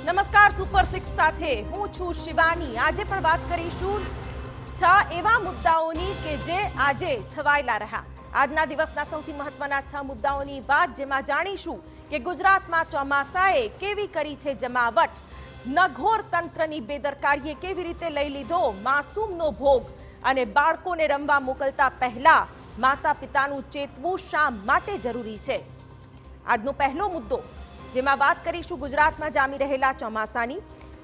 નમસ્કાર, સુપર 6 સાથે હું છું શિવાની। આજે પણ વાત કરીશું 6 એવા મુદ્દાઓની કે જે આજે છવાયેલા રહ્યા। આજના દિવસના સૌથી મહત્વના 6 મુદ્દાઓની વાત, જેમાં જાણીશું કે ગુજરાતમાં ચોમાસાએ કેવી કરી છે જમાવટ, નઘોર તંત્રની બેદરકારીએ કેવી રીતે લઈ લીધો માસૂમનો ભોગ, અને બાળકોને રમવા મોકલતા પહેલા માતા પિતાનું ચેતવું શા માટે જરૂરી છે। આજનો પહેલો મુદ્દો, જેમાં વાત કરીશું ગુજરાતમાં જામી રહેલા ચોમાસાની।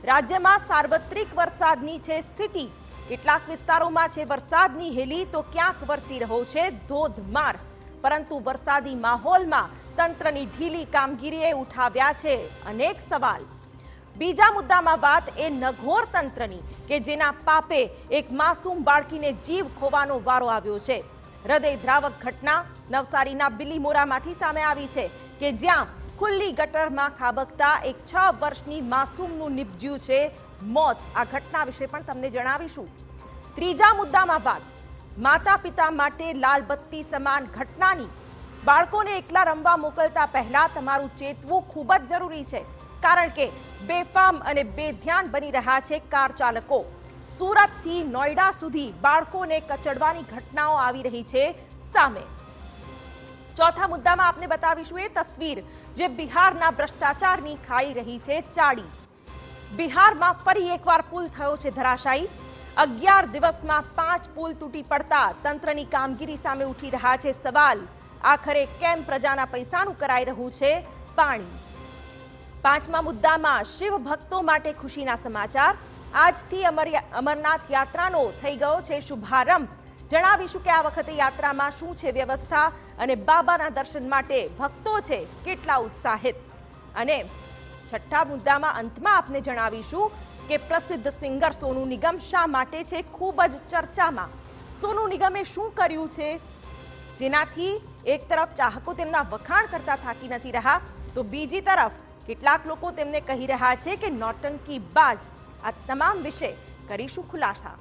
રાજ્યમાં સાર્વત્રિક વરસાદની છે સ્થિતિ। કેટલાક વિસ્તારોમાં છે વરસાદની હેલી, તો ક્યાંક વરસી રહ્યો છે ધોધમાર, પરંતુ વરસાદી માહોલમાં તંત્રની ઢીલી કામગીરીએ ઉઠાવ્યા છે અનેક સવાલ। બીજા મુદ્દામાં વાત એ નઘોર તંત્રની, કે જેના પાપે એક માસૂમ બાળકીને જીવ ખોવાનો વારો આવ્યો છે। હૃદયદ્રાવક ઘટના નવસારીના બિલીમોરામાંથી સામે આવી છે, કે જ્યાં ખુલ્લી ગટરમાં ખાબકતા એક 6 વર્ષની માસૂમનું નિપજ્યું છે મોત। આ ઘટના વિશે પણ તમને જણાવીશું। ત્રીજા મુદ્દામાં વાત માતા પિતા માટે લાલબત્તી સમાન ઘટનાની। બાળકોને એકલા રમવા મોકલતા પહેલા તમારું ચેતવું ખૂબ જ જરૂરી છે, કારણ કે બેફામ અને બેધ્યાન બની રહ્યા છે કાર ચાલકો। સુરતથી નોઈડા સુધી બાળકોને કચડવાની ઘટનાઓ આવી રહી છે સામે। ચોથા મુદ્દામાં આપને બતાવીશું એ તસવીર, જે બિહારના ભ્રષ્ટાચારની ખાઈ રહી છે ચાડી। બિહારમાં ફરી એકવાર પુલ થયો છે ધરાશાયી। 11 દિવસમાં 5 પુલ તૂટી પડતા તંત્રની કામગીરી સામે ઉઠી રહ્યા છે સવાલ। આખરે કેમ પ્રજાના પૈસાનું કરાઈ રહ્યું છે પાણી। પાંચમા મુદ્દામાં શિવ ભક્તો માટે ખુશીના સમાચાર। આજથી અમરનાથ યાત્રાનો થઈ ગયો છે શુભારંભ। જણાવીશું કે આ વખતે યાત્રામાં શું છે વ્યવસ્થા, અને બાબાના દર્શન માટે ભક્તો છે કેટલા ઉત્સાહિત। અને છઠ્ઠા મુદ્દામાં અંતમાં આપને જણાવીશું કે પ્રસિદ્ધ સિંગર સોનુ નિગમ શા માટે છે ખૂબ જ ચર્ચામાં। સોનુ નિગમે શું કર્યું છે, જેનાથી એક તરફ ચાહકો તેમના વખાણ કરતા થાકી નથી રહ્યા, તો બીજી તરફ કેટલાક લોકો તેમને કહી રહ્યા છે કે નોટંકી બાજ। આ તમામ વિશે કરીશું ખુલાસા।